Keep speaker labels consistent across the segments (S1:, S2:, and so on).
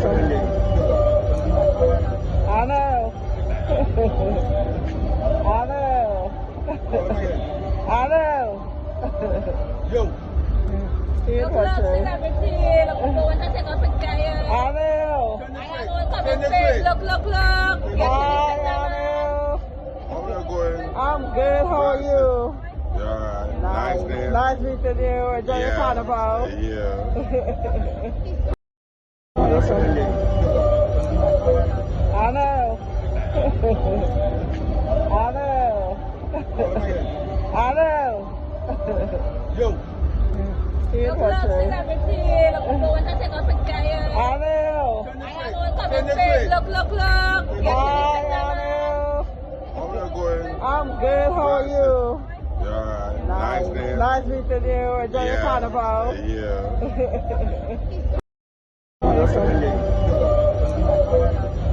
S1: Anil. Anil. Anil.
S2: Yo.
S1: Here,
S3: Lực
S1: watch
S3: xin
S1: it.
S3: là cái gì là một đồ anh ta sẽ có phần cây
S1: Anil.
S3: anh ơi có một phê lực
S1: Hi, Anil.
S2: How you going?
S1: I'm good. How are you?
S2: Yeah, nice name.
S1: Nice meeting you. Enjoy your carnival.
S2: Yeah.
S1: Anil. Anil. Anil.
S2: Yo.
S1: Here,
S3: lực
S1: watch
S3: xin
S1: it.
S3: là cái gì là một đồ anh ta sẽ có phần cây
S1: Anil.
S3: anh ơi có một phê lực
S1: Hi, Anil.
S2: How you going?
S1: I'm good. How are you?
S2: Yeah, nice name.
S1: Nice meeting you. Enjoy your carnival.
S2: Yeah.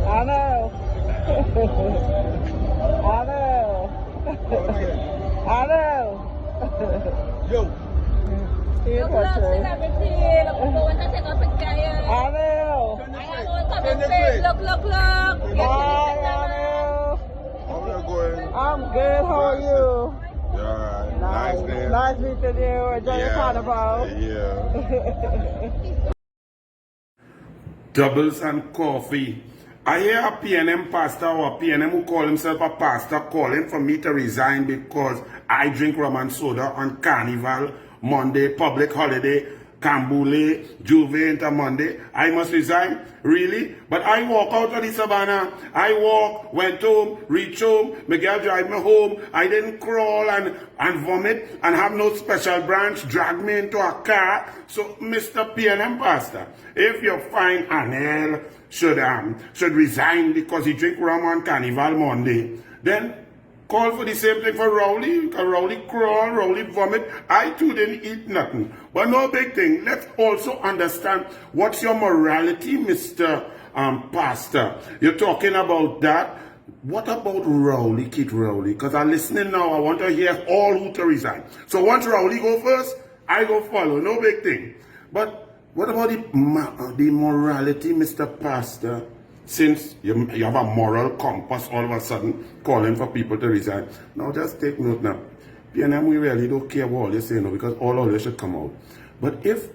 S1: Anil. Anil. Anil.
S2: Yo.
S1: Here,
S3: lực
S1: watch
S3: xin
S1: it.
S3: là cái gì là một đồ anh ta sẽ có phần cây
S1: Anil.
S3: anh ơi có một phê lực
S1: Hi, Anil.
S2: How you going?
S1: I'm good. How are you?
S2: Yeah, nice name.
S1: Nice meeting you. Enjoy your carnival.
S2: Yeah.
S4: Doubles and coffee. I hear a PNM pastor or a PNM who call himself a pastor calling for me to resign because I drink rum and soda on Carnival, Monday, public holiday, Cambule, Juve into Monday. I must resign? Really? But I walk out of the savannah. I walk, went home, reached home, my girl drive me home. I didn't crawl and vomit and have no special branch drag me into a car. So, Mr. PNM pastor, if you find Anil should resign because he drink rum on Carnival Monday, then call for the same thing for Rowley. Because Rowley crawl, Rowley vomit. I too didn't eat nothing. But no big thing. Let's also understand what's your morality, Mr. Pastor. You're talking about that. What about Rowley, Kid Rowley? Because I'm listening now. I want to hear all who to resign. So once Rowley go first, I go follow. No big thing. But what about the morality, Mr. Pastor? Since you have a moral compass all of a sudden calling for people to resign. Now just take note now. PNM, we really don't care what all you say now because all of you should come out. But if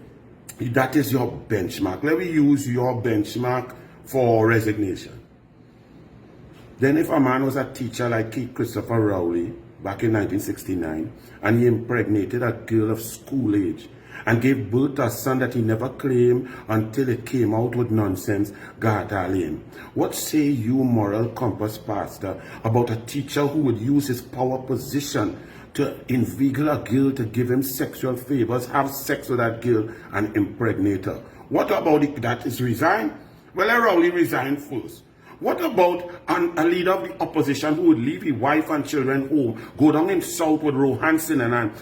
S4: that is your benchmark, let me use your benchmark for resignation. Then if a man was a teacher like Christopher Rowley back in 1969 and he impregnated a girl of school age and gave birth to a son that he never claimed until it came out with nonsense, God him. What say you, moral compass pastor, about a teacher who would use his power position to inveigle a girl to give him sexual favors, have sex with that girl and impregnate her? What about it that is resigned? Well, I Rowley resigned first. What about a leader of the opposition who would leave his wife and children home, go down in South with Rohanson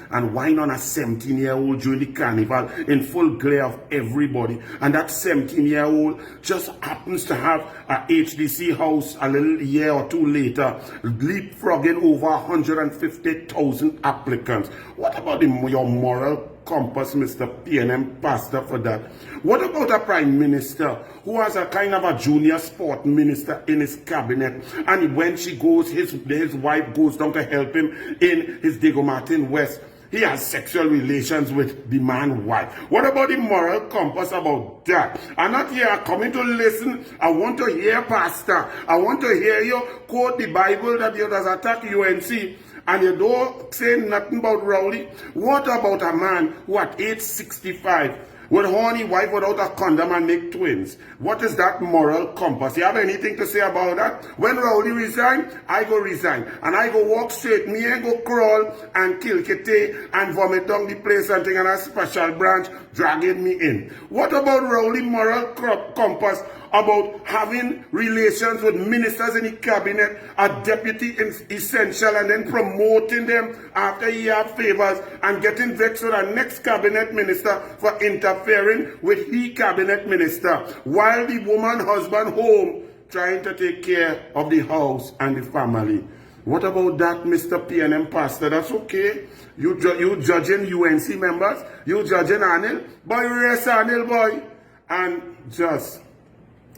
S4: and whine on a 17-year-old during the carnival in full glare of everybody, and that 17-year-old just happens to have a HDC house a little year or two later, leapfrogging over 150,000 applicants? What about your moral compass, Mr. PNM pastor, for that? What about a prime minister who has a kind of a junior sport minister in his cabinet, and when she goes, his wife goes down to help him in his Diego Martin West, he has sexual relations with the man's wife? What about the moral compass about that? I'm not here coming to listen. I want to hear, pastor. I want to hear you quote the Bible that you does attack UNC. And you don't say nothing about Rowley. What about a man who at age 65 would horny wife without a condom and make twins? What is that moral compass? You have anything to say about that? When Rowley resign, I go resign. And I go walk straight. Me ain't go crawl and kill Kitty and vomit down the place and thing and a special branch dragging me in. What about Rowley moral compass about having relations with ministers in the cabinet, a deputy essential, and then promoting them after he have favors and getting vexed with a next cabinet minister for interfering with the cabinet minister while the woman husband home trying to take care of the house and the family? What about that, Mr. PNM pastor? That's okay. You judging UNC members, you judging Anil, boy, rest Anil, boy, and just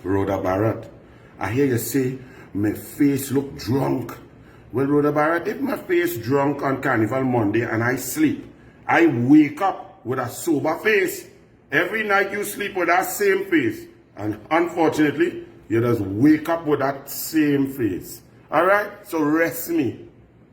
S4: Rhoda Barrett, I hear you say my face look drunk. Well, Rhoda Barrett, if my face drunk on Carnival Monday and I sleep, I wake up with a sober face. Every night you sleep with that same face. And unfortunately, you just wake up with that same face. Alright? So rest me.